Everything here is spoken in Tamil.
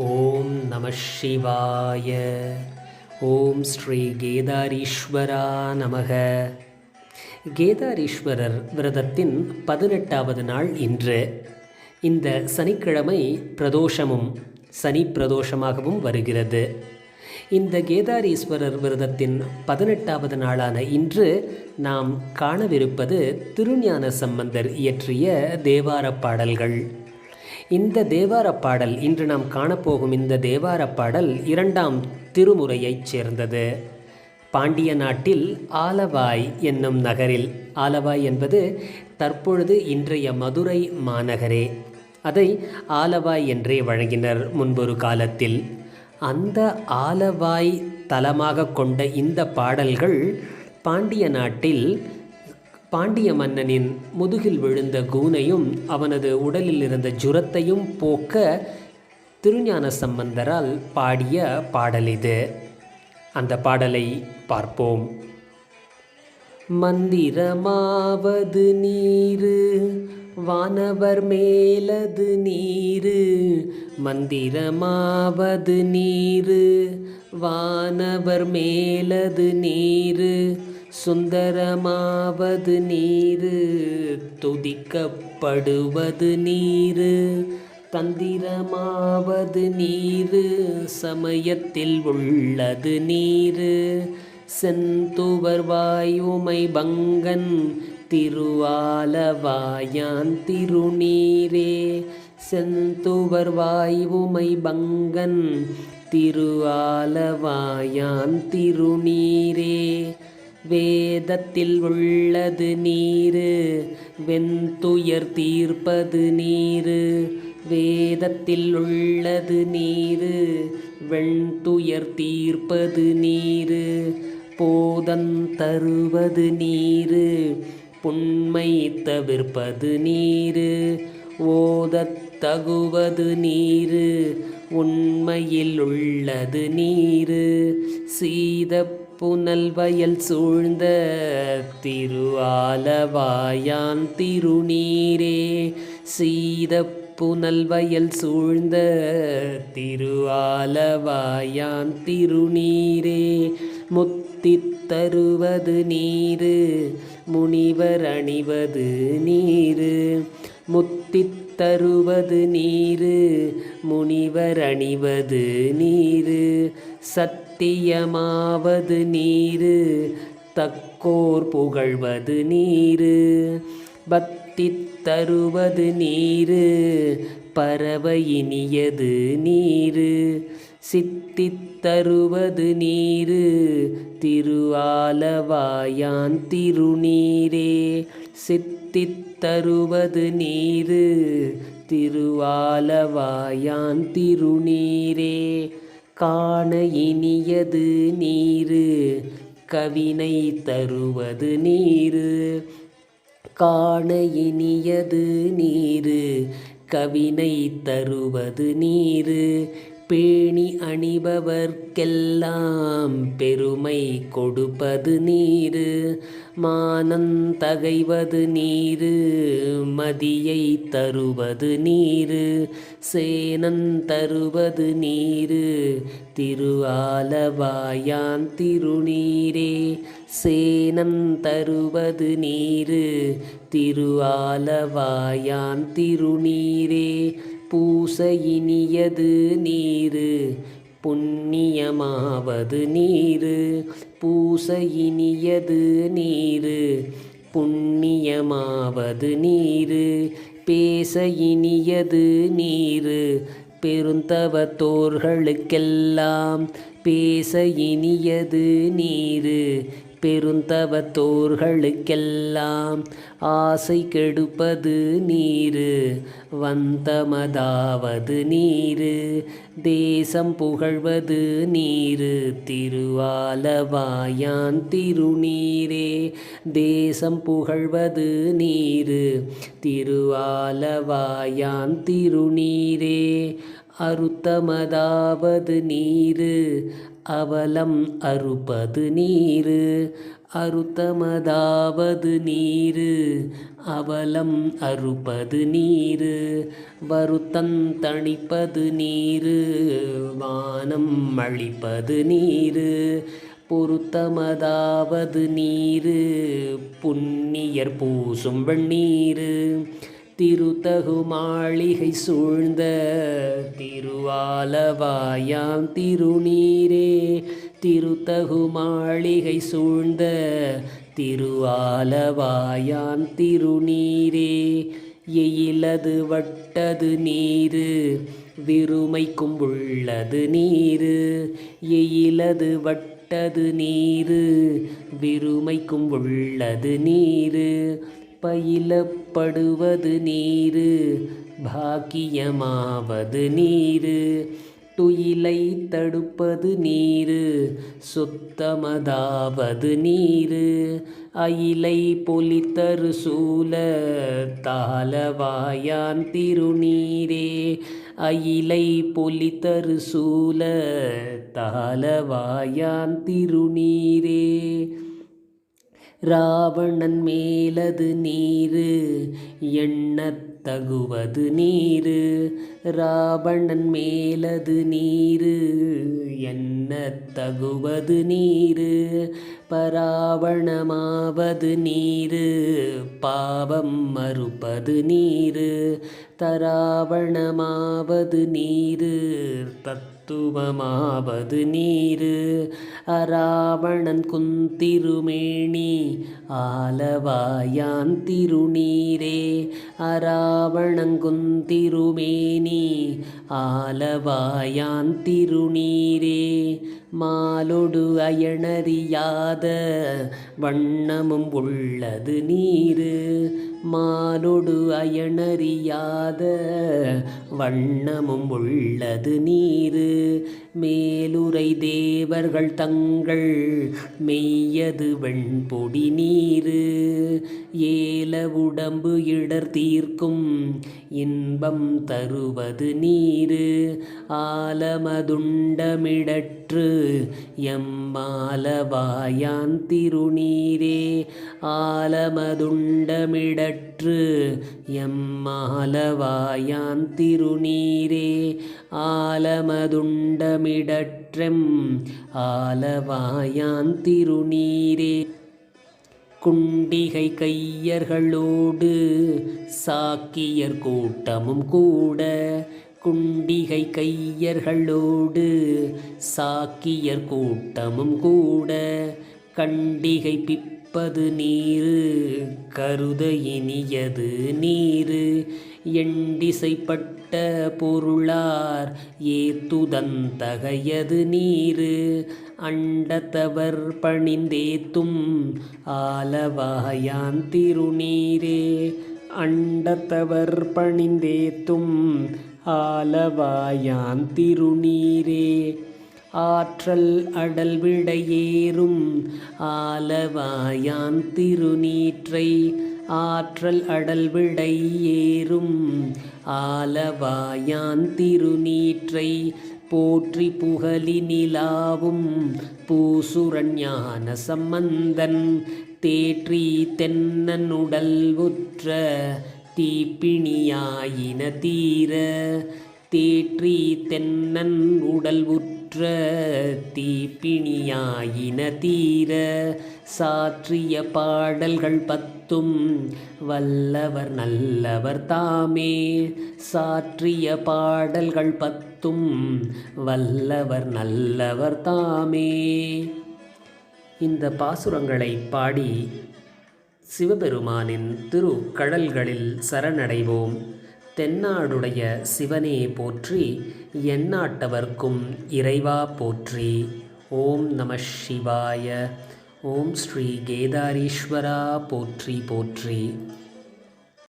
ஓம் நம சிவாய. ஓம் ஸ்ரீ கேதாரீஸ்வரா நமக. கேதாரீஸ்வரர் விரதத்தின் 18வது நாள் இன்று. இந்த சனிக்கிழமை பிரதோஷமும் சனி பிரதோஷமாகவும் வருகிறது. இந்த கேதாரீஸ்வரர் விரதத்தின் 18வது நாளான இன்று நாம் காணவிருப்பது திருஞான சம்பந்தர் இயற்றிய தேவாரப் பாடல்கள். இந்த தேவாரப் பாடல், இன்று நாம் காணப்போகும் இந்த தேவாரப் பாடல் 2ஆம் திருமுறையைச் சேர்ந்தது. பாண்டிய நாட்டில் ஆலவாய் என்னும் நகரில், ஆலவாய் என்பது தற்பொழுது இன்றைய மதுரை மாநகரே, அதை ஆலவாய் என்றே வழங்கினர் முன்பொரு காலத்தில். அந்த ஆலவாய் தலமாக கொண்ட இந்த பாடல்கள் பாண்டிய நாட்டில் பாண்டிய மன்னனின் முதுகில் விழுந்த கூனையும் அவனது உடலில் இருந்த ஜுரத்தையும் போக்க திருஞான சம்பந்தரால் பாடிய பாடல் இது. அந்த பாடலை பார்ப்போம். மந்திரமாவது நீரு வானவர் மேலது நீரு, மந்திரமாவது நீரு வானவர் மேலது நீரு, சுந்தரமாவது நீரு துதிக்கப்படுவது நீரு, தந்திரமாவது நீரு சமயத்தில் உள்ளது நீரு, செந்துவர் வாயுமை பங்கன் திருவாலவாயான் திருநீரே, செந்துவர் வாயுமை பங்கன் திருவாலவாயான் திருநீரே, வேதத்தில் உள்ளது நீரு வெந்துயர் தீர்ப்பது நீரு, வேதத்தில் உள்ளது நீரு வெண்துயர் தீர்ப்பது நீரு, போதம் தருவது நீரு புண்மை தவிர்ப்பது நீரு, ஓதத் தகுவது நீரு உண்மையில் உள்ளது நீரு, சீத புனல் வயல் சூழ்ந்த திருஆலவாயான் திருநீரே, சீத புனல் வயல் சூழ்ந்த திருஆலவாயான் திருநீரே, முத்தித் தருவது நீரு முனிவர் அணிவது நீரு, முத்தித் தருவது நீரு முனிவர் அணிவது நீரு, சத்தியமாவது நீரு தக்கோர் புகழ்வது நீரு, பக்தி தருவது நீரு பறவை இனியது நீரு, சித்தித் தருவது நீரு திருஆலவாயான் திருநீரே, சித்தித் தருவது நீரு திருஆலவாயான் திருநீரே, காண இனியது நீரு கவினை தருவது நீரு, காண இனியது நீரு கவினை தருவது நீரு, பேணி அணிபவர்க்கெல்லாம் பெருமை கொடுப்பது நீரு, மானந்தகைவது நீரு மதியை தருவது நீரு, சேனன் தருவது நீரு திருஆலவாயான் திருநீரே, சேனன் தருவது நீரு திருஆலவாயான் திருநீரே, பூசையினியது நீரு புண்ணியமாவது நீரு, பூசையினியது நீரு புண்ணியமாவது நீரு, பேச இனியது நீரு பெருந்தவத்தோர்களுக்கெல்லாம், பேச இனியது நீரு பெருந்தவத்தோர்களுக்கெல்லாம், ஆசை கெடுப்பது நீரு வந்தமதாவது நீரு, தேசம் புகழ்வது நீரு திருஆலவாயான் திருநீரே, தேசம் புகழ்வது நீரு திருஆலவாயான் திருநீரே, அறுத்தமதாவது நீரு அவலம் அறுப்பது நீரு. அறுத்தமதாவது நீரு அவலம் அறுப்பது நீரு. வருத்தம் தணிப்பது நீரு வானம் அளிப்பது நீரு. பொருத்தமதாவது நீரு புண்ணியர் பூசும் வெண்ணீரு. திருத்தகு மாளிகை சூழ்ந்த திருவாலவாயாம் திருநீரே. திருத்தகு மாளிகை சூழ்ந்த திருவாலவாயாம் திருநீரே. எயிலது வட்டது நீரு விருமைக்கும் உள்ளது நீரு. எயிலது வட்டது நீரு விருமைக்கும் உள்ளது நீரு. பயிலப்படுவது நீரு பாக்கியமாவது நீரு. துயிலை தடுப்பது நீரு சுத்தமதாவது நீரு. அயிலை பொலித்தரு சூல தாளவாயான் திருநீரே. அயிலை பொலித்தரு சூல தாளவாயான் திருநீரே. ராவணன் மேலது நீரு எண்ணத்தகுவது நீரு. ராவணன் மேலது நீரு எண்ணத்தகுவது நீரு. பராவணமாவது நீரு பாவம் மறுப்பது நீரு. தராவணமாவது நீரு தத்துவமாவது நீரு. அராவணன் குந்திருமேனி ஆலவாயான் திருநீரே. அராவணன் குந்திருமேனி ஆலவாயான் திருநீரே. மாலொடு அயனறியாத வண்ணமும் உள்ளது நீரு. மாலொடு அயனறியாத வண்ணமும் உள்ளது நீரு. மேலுரை தேவர்கள் தங்கள் மெய்யது வெண்பொடி நீரு. ஏல உடம்பு இடர் தீர்க்கும் இன்பம் தருவது நீரு. ஆலமதுண்டமிடற்று எம்மாலவாயான் திருநீரே. ஆலமதுண்டமிடற்று எம்மாலவாயான் திருநீரே. ஆலமதுண்டமிடற்றெம் ஆலவாயான் திருநீரே. குண்டிகை கையர்களோடு சாக்கியர் கூட்டமும் கூட. குண்டிகை கையர்களோடு சாக்கியர் கூட்டமும் கூட. கண்டிகை பிப்பது நீரு கருத இனியது நீரு. எண்டிசைப்பட்ட பொருளார் ஏத்துதந்தகையது நீரு. அண்டத்தவர் பணிந்தேத்தும் ஆலவாயான் திருநீரே. அண்டத்தவர் பணிந்தேத்தும் ஆலவாயான் திருநீரே. ஆற்றல் அடல் விடையேறும் ஆலவாயான் திருநீற்றை. ஆற்றல் அடல் விடை ஏறும் ஆலவாயான் திருநீற்றை. போற்றி புகழி நிலாவும் பூசுரன் ஞான சம்பந்தன். தேற்றி தென்னன் உடல் உற்ற தீப்பிணியாயின தீர. தேற்றி தென்னன் உடல் உற்ற தீப்பிணியாயின தீர. சாற்றிய பாடல்கள் பத்தும் வல்லவர் நல்லவர் தாமே. சாற்றிய பாடல்கள் பத்தும் வல்லவர் நல்லவர் தாமே. இந்த பாசுரங்களை பாடி சிவபெருமானின் திருக்கடல்களில் சரணடைவோம். தென்னாடுடைய சிவனே போற்றி, எந்நாட்டவர்க்கும் இறைவா போற்றி. ஓம் நம சிவாய. ஓம் ஸ்ரீ கேதாரீஸ்வரா போற்றி போற்றி.